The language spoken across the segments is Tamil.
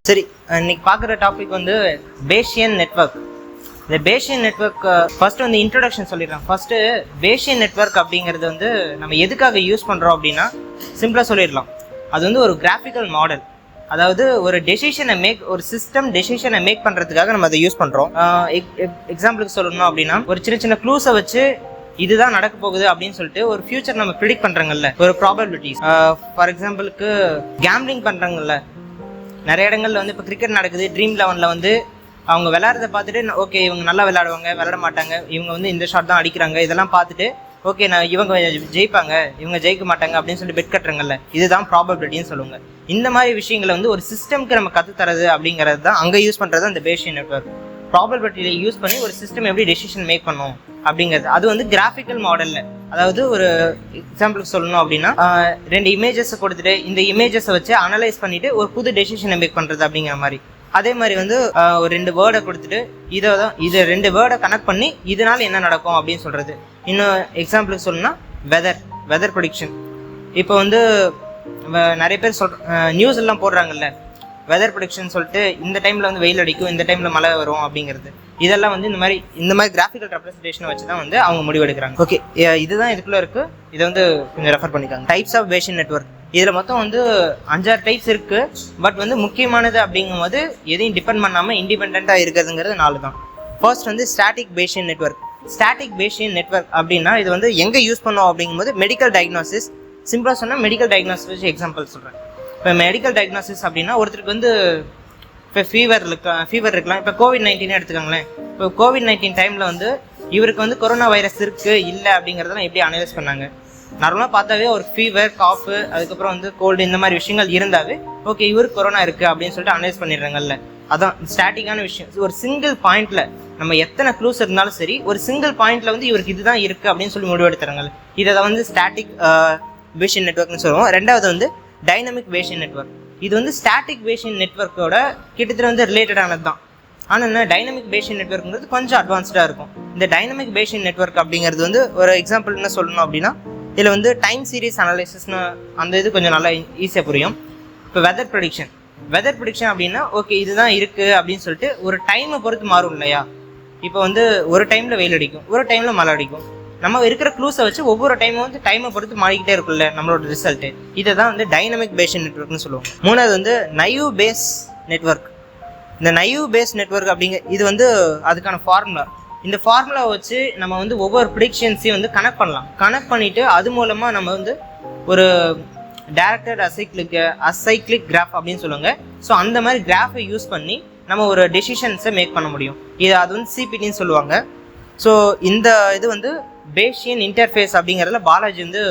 சரி, இன்னைக்கு பார்க்குற டாபிக் வந்து பேஷியன் நெட்வொர்க். இந்த பேஷியன் நெட்வொர்க் ஃபர்ஸ்ட் வந்து இன்ட்ரோடக்ஷன் சொல்லிடுறேன். ஃபர்ஸ்ட் பேஷியன் நெட்வொர்க் அப்படிங்கிறது வந்து நம்ம எதுக்காக யூஸ் பண்ணுறோம் அப்படின்னா சிம்பிளாக சொல்லிடலாம். அது வந்து ஒரு கிராஃபிக்கல் மாடல், அதாவது ஒரு ஒரு சிஸ்டம் டெசிஷனை மேக் பண்ணுறதுக்காக நம்ம அதை யூஸ் பண்ணுறோம். எக்ஸாம்பிளுக்கு சொல்லணும் அப்படின்னா ஒரு சின்ன சின்ன க்ளூஸை வச்சு இதுதான் நடக்க போகுது அப்படின்னு சொல்லிட்டு ஒரு ஃபியூச்சர் நம்ம ப்ரிடிக்ட் பண்ணுறாங்கல்ல, ஒரு ப்ராபபிலிட்டிஸ். ஃபார் எக்ஸாம்பிளுக்கு கேம்பிளிங் பண்ணுறாங்கல்ல, நிறைய இடங்கள்ல வந்து இப்போ கிரிக்கெட் நடக்குது, ட்ரீம் 11 வந்து அவங்க விளையாடுறத பார்த்துட்டு ஓகே இவங்க நல்லா விளையாடுவாங்க, விளையாட மாட்டாங்க, இவங்க வந்து இந்த ஷாட் தான் அடிக்கிறாங்க, இதெல்லாம் பார்த்துட்டு ஓகே நான் இவங்க ஜெயிப்பாங்க, இவங்க ஜெயிக்க மாட்டாங்க அப்படின்னு சொல்லி பெட் கட்டுறாங்கல்ல, இதுதான் ப்ராபபிலிட்டின்னு சொல்லுவாங்க. இந்த மாதிரி விஷயங்களை வந்து ஒரு சிஸ்டம்க்கு நம்ம கற்றுத்தரது அப்படிங்கிறது தான் அங்கே யூஸ் பண்ணுறது அந்த பேஷியன் நெட்வொர்க். ப்ராபபிலிட்டியை யூஸ் பண்ணி ஒரு சிஸ்டம் எப்படி டெசிஷன் மேக் பண்ணும் அப்படிங்கிறது. அது வந்து கிராஃபிக்கல் மாடலில், அதாவது ஒரு எக்ஸாம்பிளுக்கு சொல்லணும் அப்படின்னா 2 இமேஜஸை கொடுத்துட்டு இந்த இமேஜஸை வச்சு அனலைஸ் பண்ணிட்டு ஒரு புது டெசிஷனை மேக் பண்ணுறது அப்படிங்கிற மாதிரி. அதே மாதிரி வந்து ஒரு 2 வேர்டை கொடுத்துட்டு இதை 2 வேர்டை கனெக்ட் பண்ணி இதனால என்ன நடக்கும் அப்படின்னு சொல்கிறது. இன்னும் எக்ஸாம்பிளுக்கு சொல்லணும்னா வெதர் ப்ரெடிக்ஷன். இப்போ வந்து நிறைய பேர் நியூஸ் எல்லாம் போடுறாங்கல்ல, வெதர் ப்ரெடிக்ஷன் சொல்லிட்டு இந்த டைமில் வந்து வெயில் அடிக்கும், இந்த டைமில் மழை வரும் அப்படிங்கிறது. இதெல்லாம் வந்து இந்த மாதிரி கிராஃபிக்கல் ரெப்ரஸன்டேஷனை வச்சு தான் வந்து அவங்க முடிவெடுக்கிறாங்க. ஓகே, இதுதான் இதுக்குள்ளே இருக்குது. இதை வந்து கொஞ்சம் ரெஃபர் பண்ணிக்காங்க. Types of Bayesian network. இதில் மொத்தம் வந்து 5-6 டைப்ஸ் இருக்குது. பட் வந்து முக்கியமானது அப்படிங்கும்போது எதையும் டிபெண்ட் பண்ணாமல் இண்டிபெண்ட்டாக இருக்கிறதுங்கிறது 4 தான். ஃபர்ஸ்ட் வந்து static patient network. Static patient network அப்படின்னா இது வந்து எங்கே யூஸ் பண்ணோம் அப்படிங்கும்போது மெடிக்கல் டயக்னோசிஸ். சிம்பிளாக சொன்னால் மெடிக்கல் டயக்னோசிஸ் வச்சு எக்ஸாம்பிள் சொல்கிறேன். இப்போ மெடிக்கல் டயக்னோசிஸ் அப்படின்னா ஒருத்தருக்கு வந்து இப்போ ஃபீவர் இருக்கலாம். இப்போ COVID-19 எடுத்துக்கோங்களேன். இப்போ COVID-19 டைமில் வந்து இவருக்கு வந்து கொரோனா வைரஸ் இருக்குது இல்லை அப்படிங்கிறதெல்லாம் எப்படி அனலைஸ் பண்ணாங்க? நார்மலாக பார்த்தாவே ஒரு ஃபீவர், காஃபு, அதுக்கப்புறம் வந்து கோல்டு, இந்த மாதிரி விஷயங்கள் இருந்தாவே ஓகே இவருக்கு கொரோனா இருக்குது அப்படின்னு சொல்லிட்டு அனலைஸ் பண்ணிடுறாங்கல்ல. அதான் ஸ்டாட்டிக்கான விஷயம். ஒரு சிங்கிள் பாயிண்டில் நம்ம எத்தனை க்ளூஸ் இருந்தாலும் சரி, ஒரு சிங்கிள் பாயிண்டில் வந்து இவருக்கு இதுதான் இருக்குது அப்படின்னு சொல்லி முடிவெடுத்துறாங்கல்ல, இதை வந்து ஸ்டாட்டிக் பேஷியன் நெட்வொர்க்னு சொல்லுவோம். ரெண்டாவது வந்து டைனமிக் பேஷியன் நெட்வொர்க். இது வந்து ஸ்டாட்டிக் பேஷியன் நெட்வொர்க்கோட கிட்டத்தட்ட வந்து ரிலேட்டடானது தான். ஆனால் என்ன, டைனமிக் பேஷியன் நெட்வொர்க்ங்கிறது கொஞ்சம் அட்வான்ஸ்டாக இருக்கும். இந்த டைனமிக் பேஷியன் நெட்வொர்க் அப்படிங்கிறது வந்து ஒரு எக்ஸாம்பிள் என்ன சொல்லணும் அப்படின்னா, இதில் வந்து டைம் சீரீஸ் அனலைசிஸ்னு அந்த இது கொஞ்சம் நல்லா ஈஸியாக புரியும். இப்போ வெதர் ப்ரெடிக்ஷன் அப்படின்னா ஓகே இதுதான் இருக்குது அப்படின்னு சொல்லிட்டு ஒரு டைமை பொறுத்து மாறும் இல்லையா. இப்போ வந்து ஒரு டைமில் வெயில் அடிக்கும், ஒரு டைமில் மழை அடிக்கும். நம்ம இருக்கிற க்ளூஸை வச்சு ஒவ்வொரு டைமும் வந்து டைமை பொறுத்து மாறிக்கிட்டே இருக்குல்ல நம்மளோட ரிசல்ட்டு. இதை தான் வந்து டைனமிக் பேஷியன் நெட்வொர்க்னு சொல்லுவோம். மூணாவது வந்து நைவ் பேஸ் நெட்வொர்க். இந்த நைவ் பேஸ் நெட்வொர்க் இது வந்து அதுக்கான ஃபார்முலா. இந்த ஃபார்முலாவை வச்சு நம்ம வந்து ஒவ்வொரு ப்ரிடிக்ஷன்ஸையும் வந்து கனெக்ட் பண்ணிவிட்டு அது மூலமாக நம்ம வந்து ஒரு டைரக்டட் அசைக்ளிக் கிராஃப் அப்படின்னு சொல்லுவாங்க. ஸோ அந்த மாதிரி கிராஃபை யூஸ் பண்ணி நம்ம ஒரு டெசிஷன்ஸை மேக் பண்ண முடியும். அது வந்து சிபிடின்னு சொல்லுவாங்க. ஸோ இந்த இது வந்து பேஷியன் இன்டர்ஃபேஸ் அப்படிங்கிறதுல பாலாஜி வந்து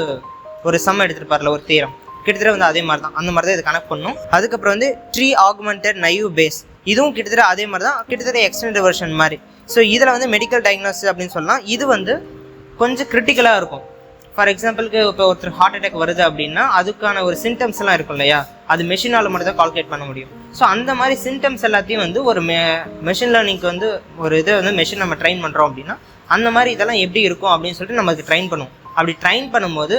ஒரு சம் எடுத்துருப்பார்ல, ஒரு தியரம், கிட்டத்தட்ட வந்து அதே மாதிரி தான். அந்த மாதிரி தான் இதை கனெக்ட் பண்ணும். அதுக்கப்புறம் வந்து ட்ரீ ஆகுமெண்டட் நைவ் பேஸ், இதுவும் கிட்டத்தட்ட அதே மாதிரி தான், கிட்டத்தட்ட எக்ஸ்டெண்டட் வெர்ஷன் மாதிரி. ஸோ இதில் வந்து மெடிக்கல் டயக்னோசிஸ் அப்படின்னு சொல்லலாம். இது வந்து கொஞ்சம் கிரிட்டிக்கலாக இருக்கும். ஃபார் எக்ஸாம்பிளுக்கு இப்போ ஒருத்தர் ஹார்ட் அட்டாக் வருது அப்படின்னா அதுக்கான ஒரு சிம்டம்ஸ் எல்லாம் இருக்கும் இல்லையா, அது மெஷினால் மட்டும் தான் கால்குலேட் பண்ண முடியும். ஸோ அந்த மாதிரி சிம்டம்ஸ் எல்லாத்தையும் வந்து ஒரு மெஷின் லேர்னிங்க்கு வந்து ஒரு இதை வந்து மெஷின் நம்ம ட்ரெயின் பண்ணுறோம் அப்படின்னா அந்த மாதிரி இதெல்லாம் எப்படி இருக்கும் அப்படின்னு சொல்லிட்டு நமக்கு ட்ரெயின் பண்ணுவோம். அப்படி ட்ரெயின் பண்ணும்போது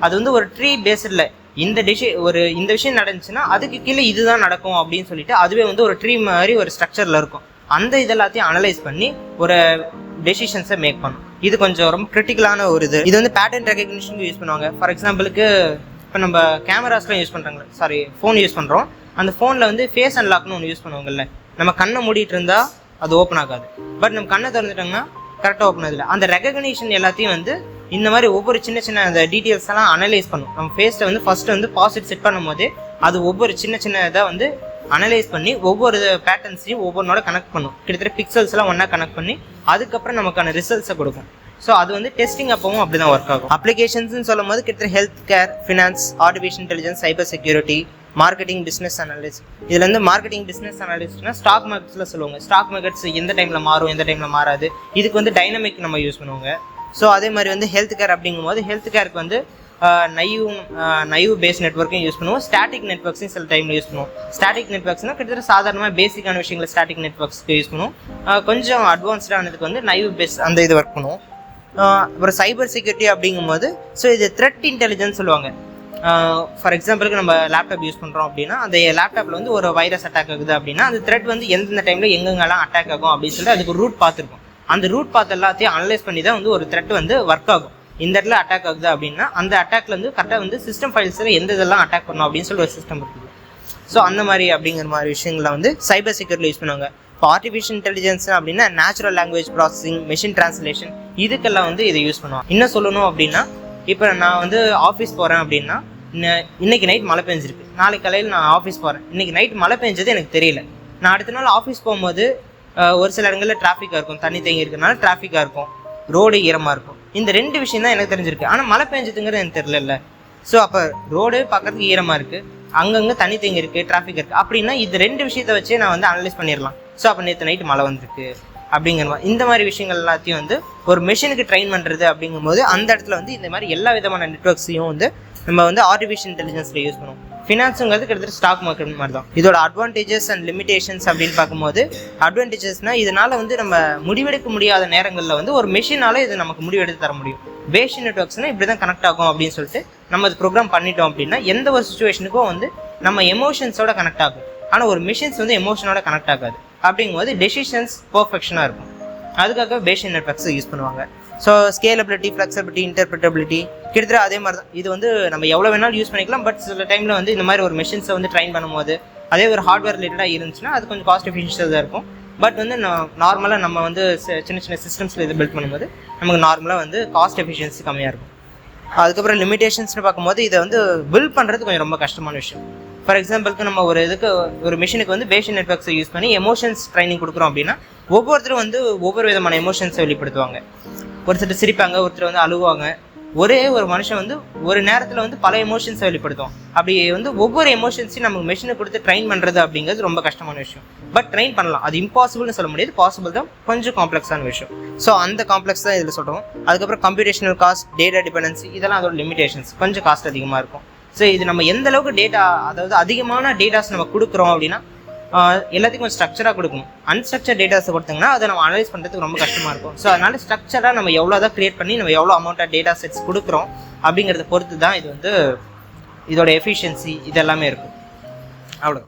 அது வந்து ஒரு ட்ரீ பேஸ்டில் இந்த விஷயம் நடந்துச்சுன்னா அதுக்கு கீழே இதுதான் நடக்கும் அப்படின்னு சொல்லிட்டு அதுவே வந்து ஒரு ட்ரீ மாதிரி ஒரு ஸ்ட்ரக்சரில் இருக்கும். அந்த இதெல்லாத்தையும் அனலைஸ் பண்ணி ஒரு டெசிஷன்ஸை மேக் பண்ணும். இது கொஞ்சம் ரொம்ப கிரிட்டிக்கலான ஒரு இது வந்து பேட்டர்ன் ரெகக்னிஷனுக்கு யூஸ் பண்ணுவாங்க. ஃபார் எக்ஸாம்பிளுக்கு இப்போ நம்ம கேமராஸ்லாம் யூஸ் பண்ணுறாங்களே, ஃபோன் யூஸ் பண்ணுறோம். அந்த ஃபோனில் வந்து ஃபேஸ் அன்லாக்னு ஒன்று யூஸ் பண்ணுவாங்கல்ல. நம்ம கண்ணை மூடிட்டு இருந்தால் அது ஓப்பன் ஆகாது, பட் நம்ம கண்ணை திறந்துட்டோம்னா கரெக்டாக ஓப்பன் ஆகுதுல. அந்த ரெகக்னிஷன் எல்லாத்தையும் வந்து இந்த மாதிரி ஒவ்வொரு சின்ன அந்த டீட்டெயில்ஸ் எல்லாம் அனலைஸ் பண்ணும். நம்ம ஃபேஸில் வந்து ஃபர்ஸ்ட் வந்து பாசிட்டிவ் செட் பண்ணும் போது அது ஒவ்வொரு சின்ன இதை வந்து அனலைஸ் பண்ணி ஒவ்வொரு பேட்டர்ன்ஸையும் ஒவ்வொன்றோட கனெக்ட் பண்ணும். கிட்டத்தட்ட பிக்சல்ஸ் எல்லாம் ஒன்றா கனெக்ட் பண்ணி அதுக்கப்புறம் நமக்கான ரிசல்ட்ஸை கொடுக்கும். ஸோ அது வந்து டெஸ்டிங் அப்பவும் அப்படி தான் ஒர்க் ஆகும். அப்ளிகேஷன்ஸ்னு சொல்லும் போது கிட்டத்தட்ட health care, finance, artificial intelligence, cyber security, marketing, business analyst. இதில் வந்து மார்க்கெட்டிங் பிஸ்னஸ் அனலிஸ்ட்னா ஸ்டாக் மார்க்கெட்ஸில் சொல்லுவாங்க. ஸ்டாக் மார்க்கெட்ஸ் எந்த டைமில் மாறும், எந்த டைமில் மாறாது, இதுக்கு வந்து டைனமிக் நம்ம யூஸ் பண்ணுவாங்க. ஸோ அதே மாதிரி வந்து ஹெல்த் கேர் அப்படிங்கும்போது ஹெல்த் கேருக்கு வந்து நைவ் பேஸ் நெட்வொர்க்கையும் யூஸ் பண்ணுவோம். ஸ்டாட்டிக் நெட்வொர்க்ஸையும் சில டைமில் யூஸ் பண்ணுவோம். ஸ்டாட்டிக் நெட்வொர்க்ஸ்னால் கிட்டத்தட்ட சாதாரணமாக பேசிக்கான விஷயங்களை ஸ்டாட்டிக் நெட்வொர்க்ஸ்க்கு யூஸ் பண்ணுவோம். கொஞ்சம் அட்வான்ஸ்டானதுக்கு வந்து நைவ் பேஸ் அந்த இது ஒர்க் பண்ணுவோம். அப்புறம் சைபர் செக்யூரிட்டி அப்படிங்கும்போது ஸோ இது த்ரெட் இன்டெலிஜென்ஸ் சொல்லுவாங்க. ஃபார் எக்ஸாம்பிளுக்கு நம்ம லேப்டாப் யூஸ் பண்ணுறோம் அப்படின்னா அந்த லேப்டாப்பில் வந்து ஒரு வைரஸ் அட்டாக் ஆகுது அப்படின்னா அந்த த்ரெட் வந்து எந்தெந்த டைமில் எங்கெங்கெல்லாம் அட்டாக் ஆகும் அப்படின்னு சொல்லிட்டு அதுக்கு ரூட் பார்த்துருக்கும். அந்த ரூட் பார்த்து எல்லாத்தையும் அனலைஸ் பண்ணி தான் வந்து ஒரு த்ரெட் வந்து ஒர்க் ஆகும். இந்த இடத்துல அட்டாக் ஆகுது அப்படின்னா அந்த அட்டாக்ல வந்து கரெக்டாக வந்து சிஸ்டம் ஃபைல்ஸில் எந்த இதெல்லாம் அட்டாக் பண்ணணும் அப்படின்னு சொல்லி ஒரு சிஸ்டம் இருக்குது. ஸோ அந்த மாதிரி அப்படிங்கிற மாதிரி விஷயங்களை வந்து சைபர் செக்யூரிட்டியில் யூஸ் பண்ணுவாங்க. இப்போ ஆர்டிஃபிஷியல் இன்டெலிஜென்ஸ் அப்படின்னா natural language processing, machine translation, இதுக்கெல்லாம் வந்து இதை யூஸ் பண்ணுவாங்க. இன்னும் சொல்லணும் அப்படின்னா இப்போ நான் வந்து ஆஃபீஸ் போகிறேன் அப்படின்னா இன்னைக்கு நைட் மழை பெஞ்சிருக்கு, நாளைக்கு காலையில் நான் ஆஃபீஸ் போகிறேன், இன்னைக்கு நைட் மழை பெஞ்சது எனக்கு தெரியல. நான் அடுத்த நாள் ஆஃபீஸ் போகும்போது ஒரு சில இடங்களில் டிராஃபிக்காக இருக்கும், தண்ணி தேங்கி இருக்கிறனால டிராஃபிக்காக இருக்கும், ரோடு ஈரமாக இருக்கும். இந்த 2 விஷயம் தான் எனக்கு தெரிஞ்சிருக்கு. ஆனால் மழை பெஞ்சதுங்கிறது எனக்கு தெரியல. ஸோ அப்போ ரோடு பார்க்கறதுக்கு ஈரமாக இருக்குது, அங்கங்கே தண்ணி தேங்கி இருக்குது, டிராஃபிக் இருக்குது அப்படின்னா இது 2 விஷயத்தை வச்சே நான் வந்து அனலைஸ் பண்ணிடலாம். ஸோ அப்போ நேற்று நைட்டு மழை வந்திருக்கு அப்படிங்கிற மாதிரி இந்த மாதிரி விஷயங்கள் எல்லாத்தையும் வந்து ஒரு மெஷினுக்கு ட்ரெயின் பண்ணுறது அப்படிங்கும்போது அந்த இடத்துல வந்து இந்த மாதிரி எல்லா விதமான நெட்வொர்க்ஸையும் வந்து நம்ம வந்து ஆர்டிஃபிஷியல் இன்டெலிஜென்ஸில் யூஸ் பண்ணுவோம். ஃபினான்ஸுங்கிறது கிட்டத்தட்ட ஸ்டாக் மார்க்கெட் மாதிரி தான். இதோட அட்வான்டேஜஸ் அண்ட் லிமிடேஷன்ஸ் அப்படின்னு பார்க்கும்போது அட்வான்டேஜஸ்னால் இதனால் வந்து நம்ம முடிவெடுக்க முடியாத நேரங்களில் வந்து ஒரு மெஷினால் இது நமக்கு முடிவெடுத்து தர முடியும். பேசிக் நெட்வொர்க்ஸ்னால் இப்படி தான் கனெக்ட் ஆகும் அப்படின்னு சொல்லிட்டு நம்ம அது ப்ரோக்ராம் பண்ணிட்டோம் அப்படின்னா எந்த ஒரு சுச்சுவேஷனுக்கும் வந்து நம்ம எமோஷன்ஸோட கனெக்ட் ஆகும். ஆனால் ஒரு மிஷின்ஸ் வந்து எமோஷனோட கனெக்ட் ஆகாது. அப்படிங்கும்போது டெசிஷன்ஸ் பர்ஃபெக்ஷனாக இருக்கும். அதுக்காக பேசிக் நெட்வொர்க்ஸை யூஸ் பண்ணுவாங்க. ஸோ ஸ்கேலபிலிட்டி, ஃப்ளெக்சிபிலிட்டி, இன்டர்பிரட்டபிலிட்டி கிட்டத்தட்ட அதே மாதிரி தான். இது வந்து நம்ம எவ்வளோ வேணாலும் யூஸ் பண்ணிக்கலாம். பட் சில டைமில் வந்து இந்த மாதிரி ஒரு மெஷின்ஸை வந்து ட்ரைன் பண்ணும்போது அதே ஒரு ஹார்ட்வேர் ரிலேட்டடாக இருந்துச்சுன்னா அது கொஞ்சம் காஸ்ட் எஃபிஷியன்ஸாக தான் இருக்கும். பட் வந்து நார்மலாக நம்ம வந்து சின்ன சின்ன சிஸ்டம்ஸில் இது பில்ட் பண்ணும்போது நமக்கு நார்மலாக வந்து காஸ்ட் எஃபிஷியன்சி கம்மியாக இருக்கும். அதுக்கப்புறம் லிமிடேஷன்ஸ்னு பார்க்கும்போது இதை வந்து பில்ட் பண்ணுறது கொஞ்சம் ரொம்ப கஷ்டமான விஷயம். ஃபார் எக்ஸாம்பிளுக்கு நம்ம ஒரு மிஷினுக்கு வந்து பேசிக் நெட்வொர்க்ஸை யூஸ் பண்ணி எமோஷன்ஸ் ட்ரைனிங் கொடுக்குறோம் அப்படின்னா ஒவ்வொருத்தரும் வந்து ஒவ்வொரு விதமான எமோஷன்ஸை வெளிப்படுத்துவாங்க. ஒருத்தர் சிரிப்பாங்க, ஒருத்தர் வந்து அழுவாங்க. ஒரே ஒரு மனுஷன் வந்து ஒரு நேரத்தில் வந்து பல எமோஷன்ஸை வெளிப்படுத்தும். அப்படி வந்து ஒவ்வொரு எமோஷன்ஸையும் நமக்கு மெஷினை கொடுத்து ட்ரெயின் பண்ணுறது அப்படிங்கிறது ரொம்ப கஷ்டமான விஷயம். பட் ட்ரெயின் பண்ணலாம், அது இம்பாசிபிள்னு சொல்ல முடியாது, பாசிபிள் தான், கொஞ்சம் காம்ப்ளெக்ஸான விஷயம். ஸோ அந்த காம்ப்ளெக்ஸ் தான் இதில் சொல்கிறோம். அதுக்கப்புறம் கம்ப்யூட்டேஷனல் காஸ்ட், டேட்டா டிபெண்டன்சி, இதெல்லாம் அதோட லிமிடேஷன்ஸ், கொஞ்சம் காஸ்ட் அதிகமாக இருக்கும். ஸோ இது நம்ம எந்த அளவுக்கு டேட்டா, அதாவது அதிகமான டேட்டாஸ் நம்ம கொடுக்குறோம் அப்படின்னா எல்லாத்தையும் கொஞ்சம் ஸ்ட்ரக்சராக கொடுக்கணும். அன்ஸ்ட்ரக்சர் டேட்டாஸை கொடுத்தீங்கன்னா அதை நம்ம அனலைஸ் பண்ணுறதுக்கு ரொம்ப கஷ்டமாக இருக்கும். ஸோ அதனால ஸ்ட்ரக்சராக நம்ம எவ்வளோ தான் க்ரியேட் பண்ணி நம்ம எவ்வளோ அமௌண்ட் ஆஃப் டேட்டா செட்ஸ் கொடுக்குறோம் அப்படிங்கிறத பொறுத்து தான் இது வந்து இதோட எஃபிஷியன்சி இதெல்லாமே இருக்கும். அவ்வளோ.